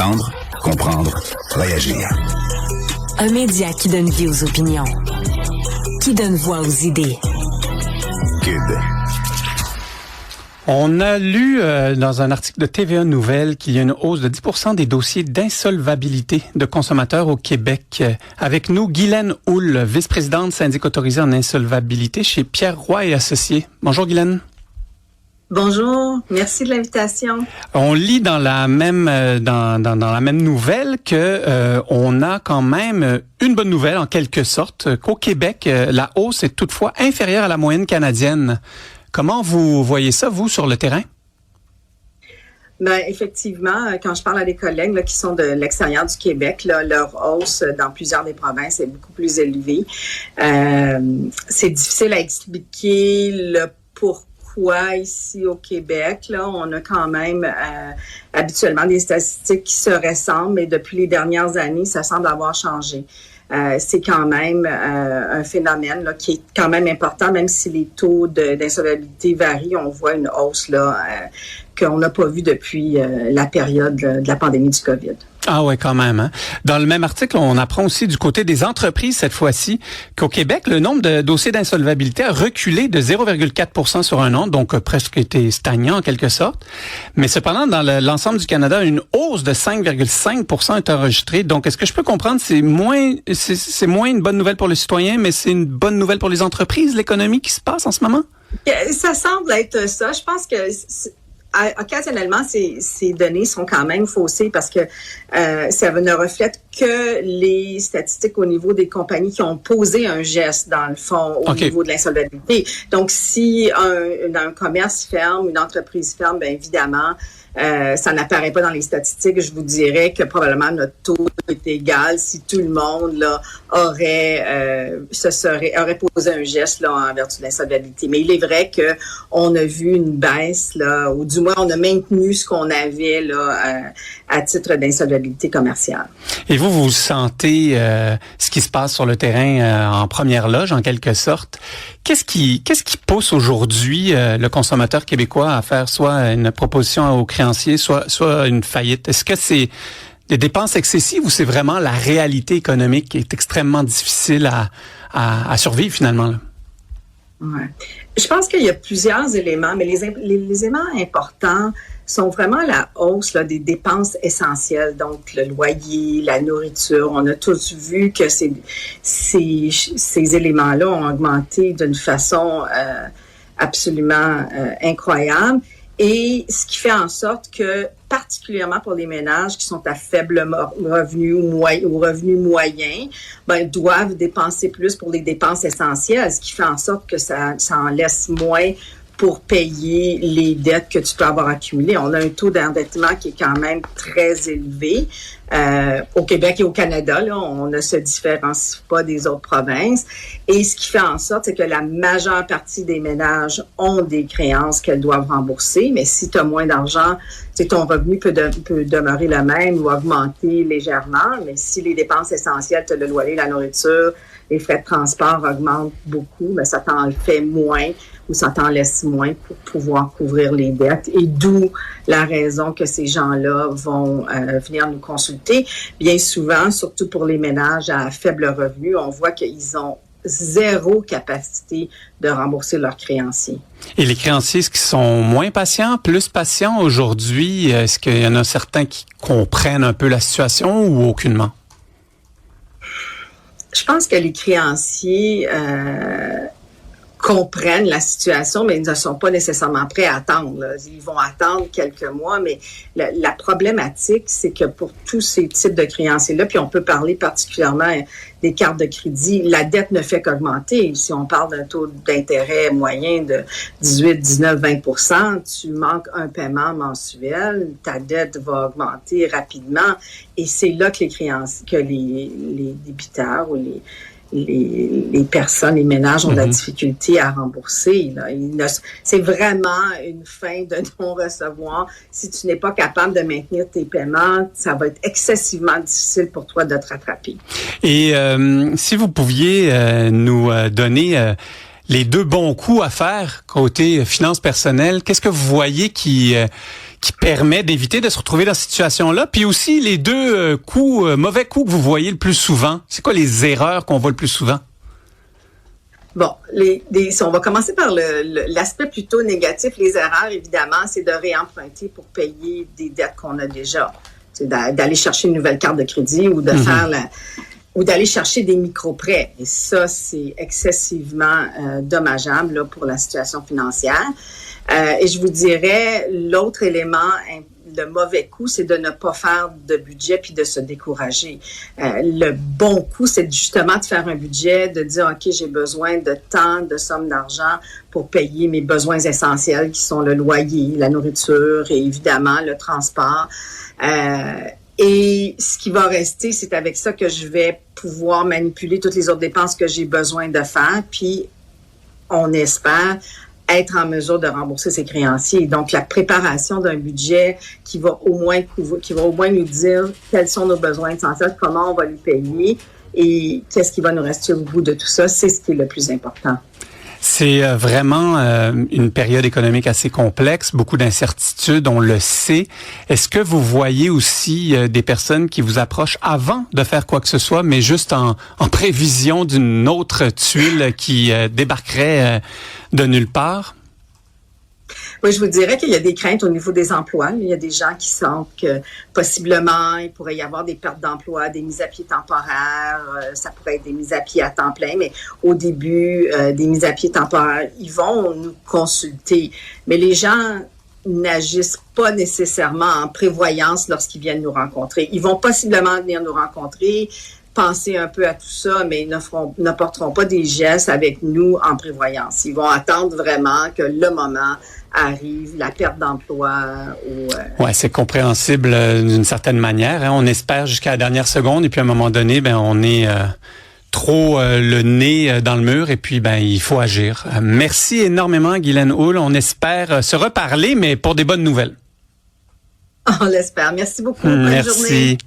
Entendre, comprendre, réagir. Un média qui donne vie aux opinions, qui donne voix aux idées. Cube. On a lu dans un article de TVA Nouvelles qu'il y a une hausse de 10% des dossiers d'insolvabilité de consommateurs au Québec. Avec nous, Guylaine Houle, vice-présidente syndic autorisé en insolvabilité chez Pierre Roy et Associés. Bonjour Guylaine. Bonjour, merci de l'invitation. On lit dans la même dans la même nouvelle que on a quand même une bonne nouvelle en quelque sorte qu'au Québec la hausse est toutefois inférieure à la moyenne canadienne. Comment vous voyez ça, vous, sur le terrain? Ben, effectivement, quand je parle à des collègues là, qui sont de l'extérieur du Québec, là, leur hausse dans plusieurs des provinces est beaucoup plus élevée. C'est difficile à expliquer le pourquoi ici au Québec. Là, on a quand même habituellement des statistiques qui se ressemblent, mais depuis les dernières années, ça semble avoir changé. C'est quand même un phénomène là, qui est quand même important, même si les taux d'insolvabilité varient, on voit une hausse là qu'on n'a pas vue depuis la période de la pandémie du COVID. Ah ouais, quand même. Hein? Dans le même article, on apprend aussi du côté des entreprises cette fois-ci qu'au Québec, le nombre de dossiers d'insolvabilité a reculé de 0,4% sur un an, donc presque été stagnant en quelque sorte. Mais cependant, dans l'ensemble du Canada, une hausse de 5,5% est enregistrée. Donc, est-ce que je peux comprendre, c'est moins une bonne nouvelle pour les citoyens, mais c'est une bonne nouvelle pour les entreprises, l'économie qui se passe en ce moment? Ça semble être ça. Je pense que occasionnellement, ces données sont quand même faussées parce que ça ne reflète que les statistiques au niveau des compagnies qui ont posé un geste, dans le fond, au niveau de l'insolvabilité. Donc, si un commerce ferme, une entreprise ferme, bien évidemment, ça n'apparaît pas dans les statistiques. Je vous dirais que probablement notre taux est égal si tout le monde là aurait posé un geste là en vertu de l'insolvabilité. Mais il est vrai que on a vu une baisse là, ou du moins on a maintenu ce qu'on avait là à titre d'insolvabilité commerciale. Et vous sentez ce qui se passe sur le terrain en première loge en quelque sorte. Qu'est-ce qui pousse aujourd'hui le consommateur québécois à faire soit une proposition au créancier, soit une faillite? Est-ce que c'est des dépenses excessives ou c'est vraiment la réalité économique qui est extrêmement difficile à survivre finalement? Là? Ouais. Je pense qu'il y a plusieurs éléments, mais les éléments importants sont vraiment la hausse là, des dépenses essentielles, donc le loyer, la nourriture. On a tous vu que ces éléments-là ont augmenté d'une façon absolument incroyable. Et ce qui fait en sorte que, particulièrement pour les ménages qui sont à faible revenu ou revenu moyen, ben, doivent dépenser plus pour les dépenses essentielles, ce qui fait en sorte que ça en laisse moins pour payer les dettes que tu peux avoir accumulées. On a un taux d'endettement qui est quand même très élevé. Au Québec et au Canada, là, on ne se différencie pas des autres provinces. Et ce qui fait en sorte, c'est que la majeure partie des ménages ont des créances qu'elles doivent rembourser. Mais si tu as moins d'argent, ton revenu peut demeurer le même ou augmenter légèrement. Mais si les dépenses essentielles, tu as le loyer, la nourriture, les frais de transport augmentent beaucoup, mais ça t'en fait moins ou ça t'en laisse moins pour pouvoir couvrir les dettes. Et d'où la raison que ces gens-là vont venir nous consulter. Bien souvent, surtout pour les ménages à faible revenu, on voit qu'ils ont zéro capacité de rembourser leurs créanciers. Et les créanciers, est-ce qu'ils sont moins patients, plus patients aujourd'hui? Est-ce qu'il y en a certains qui comprennent un peu la situation ou aucunement? Je pense que les créanciers comprennent la situation, mais ils ne sont pas nécessairement prêts à attendre. Là. Ils vont attendre quelques mois, mais la problématique, c'est que pour tous ces types de créanciers-là, puis on peut parler particulièrement des cartes de crédit, la dette ne fait qu'augmenter. Si on parle d'un taux d'intérêt moyen de 18, 19, 20%, tu manques un paiement mensuel, ta dette va augmenter rapidement, et c'est là que les débiteurs ou les personnes, les ménages ont de la difficulté à rembourser. Là. C'est vraiment une fin de non-recevoir. Si tu n'es pas capable de maintenir tes paiements, ça va être excessivement difficile pour toi de te rattraper. Et si vous pouviez nous donner les deux bons coups à faire côté finances personnelles, qu'est-ce que vous voyez qui qui permet d'éviter de se retrouver dans cette situation-là? Puis aussi, les deux mauvais coups que vous voyez le plus souvent. C'est quoi les erreurs qu'on voit le plus souvent? Bon, on va commencer par l'aspect plutôt négatif. Les erreurs, évidemment, c'est de réemprunter pour payer des dettes qu'on a déjà. C'est d'aller chercher une nouvelle carte de crédit ou de ou d'aller chercher des micro-prêts. Et ça, c'est excessivement dommageable là, pour la situation financière. Et je vous dirais, l'autre élément, le mauvais coup, c'est de ne pas faire de budget puis de se décourager. Le bon coup, c'est justement de faire un budget, de dire, OK, j'ai besoin de tant de sommes d'argent pour payer mes besoins essentiels qui sont le loyer, la nourriture et évidemment le transport. Et ce qui va rester, c'est avec ça que je vais pouvoir manipuler toutes les autres dépenses que j'ai besoin de faire. Puis, on espère être en mesure de rembourser ses créanciers. Donc, la préparation d'un budget qui va au moins nous dire quels sont nos besoins essentiels, comment on va les payer et qu'est-ce qui va nous rester au bout de tout ça, c'est ce qui est le plus important. C'est vraiment une période économique assez complexe, beaucoup d'incertitudes, on le sait. Est-ce que vous voyez aussi des personnes qui vous approchent avant de faire quoi que ce soit, mais juste en prévision d'une autre tuile qui débarquerait de nulle part? Oui, je vous dirais qu'il y a des craintes au niveau des emplois. Il y a des gens qui sentent que possiblement, il pourrait y avoir des pertes d'emploi, des mises à pied temporaires. Ça pourrait être des mises à pied à temps plein, mais au début, des mises à pied temporaires, ils vont nous consulter. Mais les gens n'agissent pas nécessairement en prévoyance lorsqu'ils viennent nous rencontrer. Ils vont possiblement venir nous rencontrer, penser un peu à tout ça, mais ne porteront pas des gestes avec nous en prévoyance. Ils vont attendre vraiment que le moment arrive, la perte d'emploi. Ouais, c'est compréhensible d'une certaine manière. Hein. On espère jusqu'à la dernière seconde et puis à un moment donné, on est trop le nez dans le mur et puis il faut agir. Merci énormément, Guylaine Houle. On espère se reparler, mais pour des bonnes nouvelles. On l'espère. Merci beaucoup. Bonne journée.